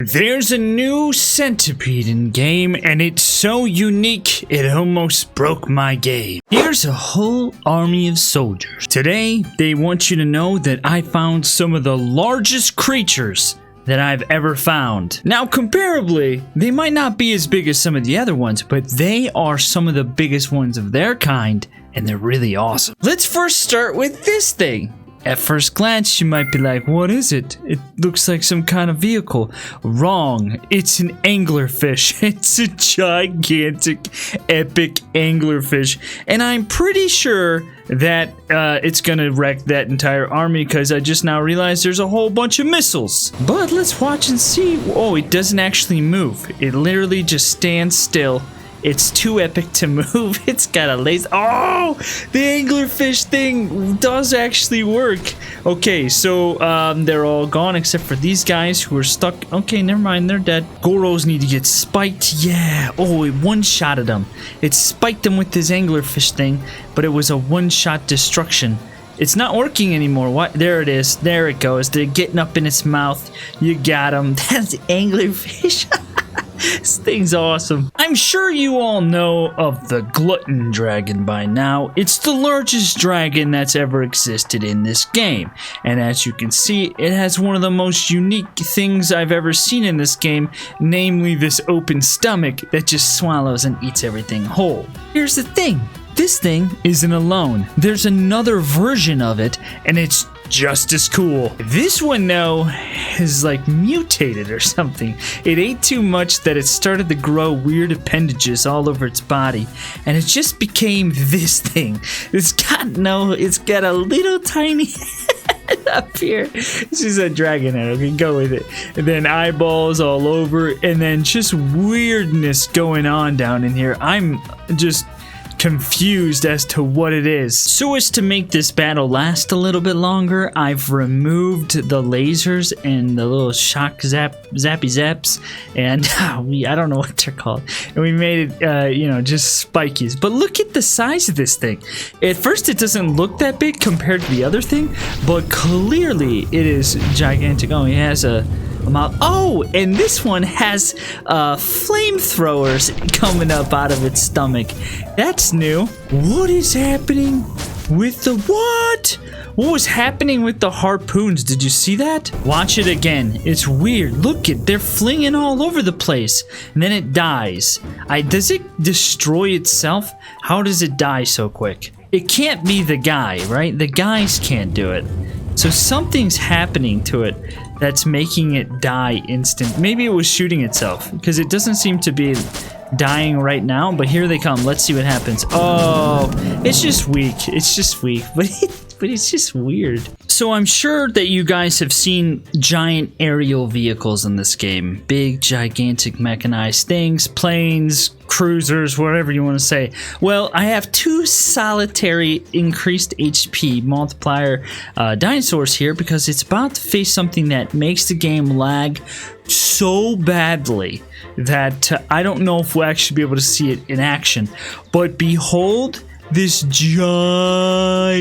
There's a new Centipede in game, and it's so unique it almost broke my game. Here's a whole army of soldiers. Today, they want you to know that I found some of the largest creatures that I've ever found. Now, comparably, they might not be as big as some of the other ones, but they are some of the biggest ones of their kind, and they're really awesome. Let's first start with this thing. At first glance, you might be like, what is it? It looks like some kind of vehicle. Wrong. It's an anglerfish. It's a gigantic, epic anglerfish. And I'm pretty sure that it's gonna wreck that entire army because I just now realized there's a whole bunch of missiles. But let's watch and see. Oh, it doesn't actually move. It literally just stands still. It's too epic to move. It's got a laser. Oh, the anglerfish thing does actually work. Okay, so they're all gone except for these guys who are stuck. Okay, never mind, they're dead. Goros need to get spiked. Yeah. Oh, it one-shotted them. It spiked them with this anglerfish thing, but it was a one-shot destruction. It's not working anymore. What? There it is. There it goes. They're getting up in its mouth. You got them. That's anglerfish. This thing's awesome. I'm sure you all know of the Glutton Dragon by now. It's the largest dragon that's ever existed in this game. And as you can see, it has one of the most unique things I've ever seen in this game, namely this open stomach that just swallows and eats everything whole. Here's the thing. This thing isn't alone. There's another version of it, and it's just as cool. This one, though, is like mutated or something. It ate too much that it started to grow weird appendages all over its body, and it just became this thing. It's got a little tiny head up here. This is a dragon head. Okay, go with it. And then eyeballs all over, and then just weirdness going on down in here. I'm just confused as to what it is. So as to make this battle last a little bit longer, I've removed the lasers and the little shock zappy zaps, and I don't know what they're called, and we made it just spikies. But look at the size of this thing. At first it doesn't look that big compared to the other thing, but clearly it is gigantic. Oh, it has a mouth. Oh, and this one has flamethrowers coming up out of its stomach. That's new. What is happening with the what? What was happening with the harpoons? Did you see that? Watch it again. It's weird. Look, they're flinging all over the place, and then it dies. Does it destroy itself? How does it die so quick? It can't be the guy, right? The guys can't do it. So something's happening to it that's making it die instant. Maybe it was shooting itself, because it doesn't seem to be dying right now, but here they come. Let's see what happens. Oh, it's just weak. It's just weak, but it's just weird. So I'm sure that you guys have seen giant aerial vehicles in this game. Big, gigantic mechanized things, planes, cruisers, whatever you want to say. Well, I have two solitary increased HP multiplier dinosaurs here because it's about to face something that makes the game lag so badly that I don't know if we'll actually be able to see it in action. But behold this gigantic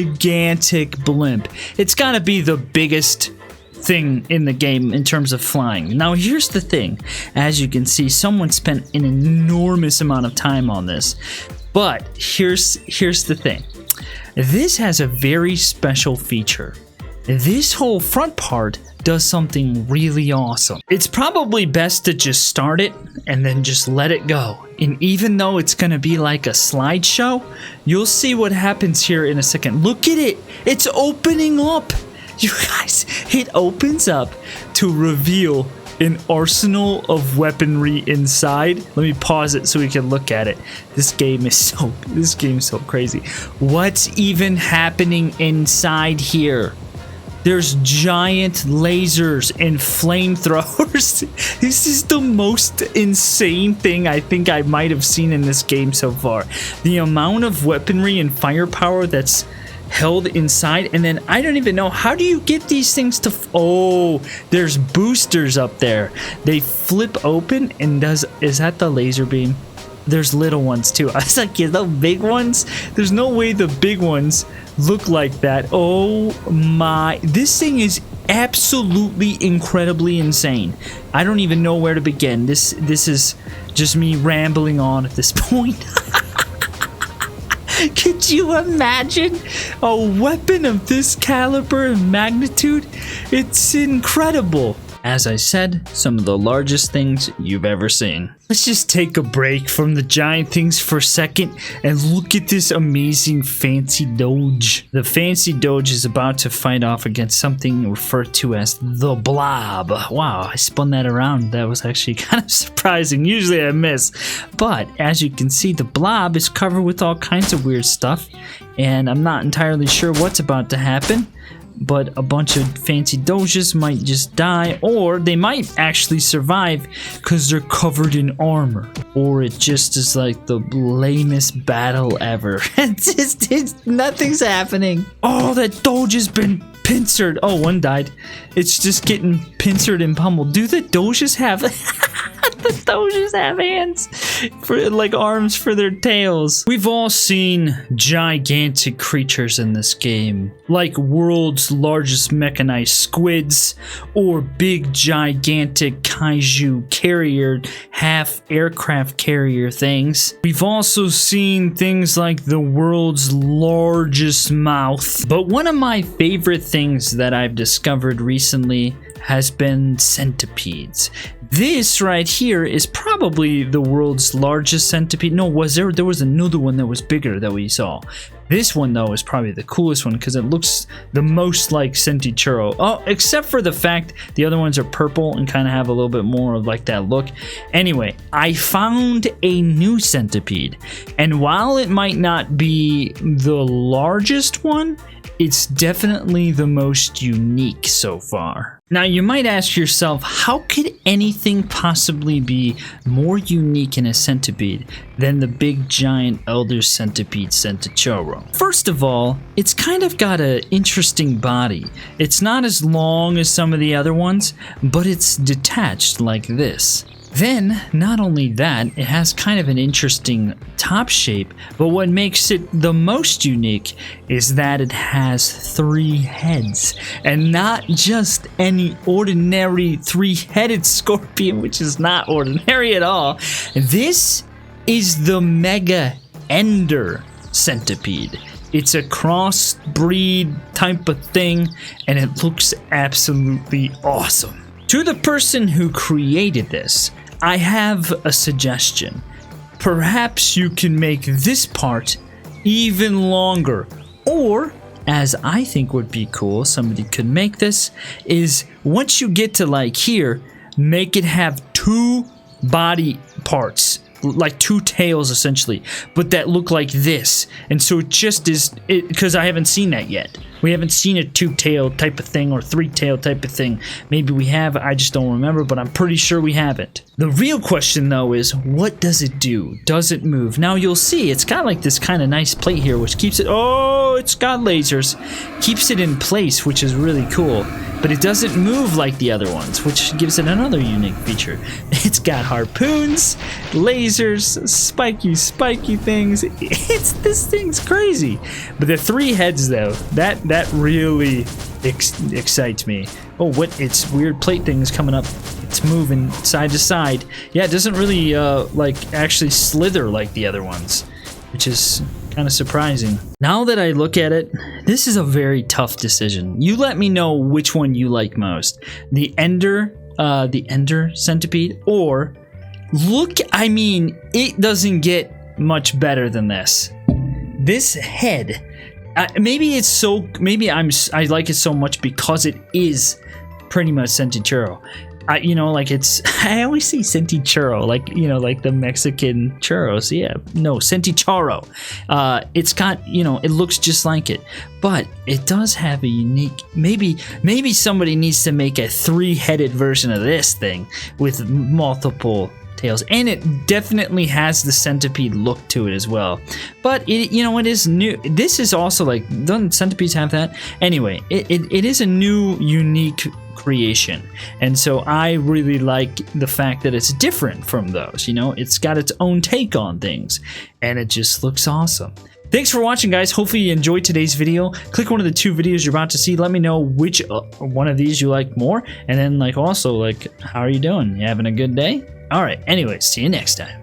blimp. It's got to be the biggest thing in the game in terms of flying. Now here's the thing. As you can see, someone spent an enormous amount of time on this. But here's the thing. This has a very special feature. This whole front part does something really awesome. It's probably best to just start it and then just let it go. And even though it's gonna be like a slideshow, you'll see what happens here in a second. Look at it. It's opening up. You guys, it opens up to reveal an arsenal of weaponry inside. Let me pause it so we can look at it. This game is so crazy. What's even happening inside here? There's giant lasers and flamethrowers. This is the most insane thing I think I might have seen in this game so far. The amount of weaponry and firepower that's held inside, and then I don't even know, how do you get these things to oh, there's boosters up there. They flip open, and is that the laser beam? There's little ones too. I was like, yeah, the big ones? There's no way the big ones look like that. Oh my, this thing is absolutely incredibly insane. I don't even know where to begin. This is just me rambling on at this point. Could you imagine a weapon of this caliber and magnitude? It's incredible. As I said, some of the largest things you've ever seen. Let's just take a break from the giant things for a second and look at this amazing fancy doge. The fancy doge is about to fight off against something referred to as the blob. Wow, I spun that around. That was actually kind of surprising. Usually I miss. But as you can see, the blob is covered with all kinds of weird stuff, and I'm not entirely sure what's about to happen. But a bunch of fancy doges might just die, or they might actually survive because they're covered in armor. Or it just is like the lamest battle ever. Nothing's happening. Oh, that doge has been pincered. Oh, one died. It's just getting pincered and pummeled. Do the doges have... The doges have hands for like arms for their tails. We've all seen gigantic creatures in this game, like world's largest mechanized squids or big gigantic kaiju carrier, half aircraft carrier things. We've also seen things like the world's largest mouth. But one of my favorite things that I've discovered recently has been centipedes. This right here is probably the world's largest centipede. No, there was another one that was bigger that we saw. This one though is probably the coolest one because it looks the most like Centipede. Oh, except for the fact the other ones are purple and kind of have a little bit more of like that look. Anyway, I found a new centipede, and while it might not be the largest one, it's definitely the most unique so far. Now you might ask yourself, how could anything possibly be more unique in a centipede than the big giant elder centipede Centipede? First of all, it's kind of got an interesting body. It's not as long as some of the other ones, but it's detached like this. Then, not only that, it has kind of an interesting top shape, but what makes it the most unique is that it has 3 heads, and not just any ordinary 3-headed scorpion, which is not ordinary at all. This is the MegaEnder centipede. It's a crossbreed type of thing, and it looks absolutely awesome. To the person who created this, I have a suggestion. Perhaps you can make this part even longer, or, as I think would be cool, somebody could make this, is once you get to like here, make it have 2 body parts, like 2 tails essentially, but that look like this. And so it just is, because I haven't seen that yet. We haven't seen a 2-tail type of thing or 3-tail type of thing. Maybe we have, I just don't remember, but I'm pretty sure we haven't. The real question though is, what does it do? Does it move? Now you'll see it's got like this kind of nice plate here which keeps it, oh, it's got lasers. Keeps it in place, which is really cool. But it doesn't move like the other ones, which gives it another unique feature. It's got harpoons, lasers, spiky things. This thing's crazy. But the 3 heads though, that really excites me. Oh, what? It's weird plate things coming up. It's moving side to side. Yeah, it doesn't really like actually slither like the other ones, which is kind of surprising. Now that I look at it, this is a very tough decision. You let me know which one you like most. The Ender centipede, or I mean, it doesn't get much better than this. This head, maybe I like it so much because it is pretty much Centipede. You know, like I always say Centipede, like, you know, like the Mexican churros. Yeah, no, Centipede. It's got, you know, it looks just like it, but it does have a unique, maybe somebody needs to make a 3-headed version of this thing with multiple tails, and it definitely has the centipede look to it as well. But it, you know, it is new. This is also like, doesn't centipedes have that? Anyway, it is a new, unique creation, and so I really like the fact that it's different from those. You know, it's got its own take on things, and it just looks awesome. Thanks for watching, guys. Hopefully you enjoyed today's video. Click one of the 2 videos you're about to see. Let me know which one of these you like more. And then, like, also, like, how are you doing? You having a good day? All right. Anyways, see you next time.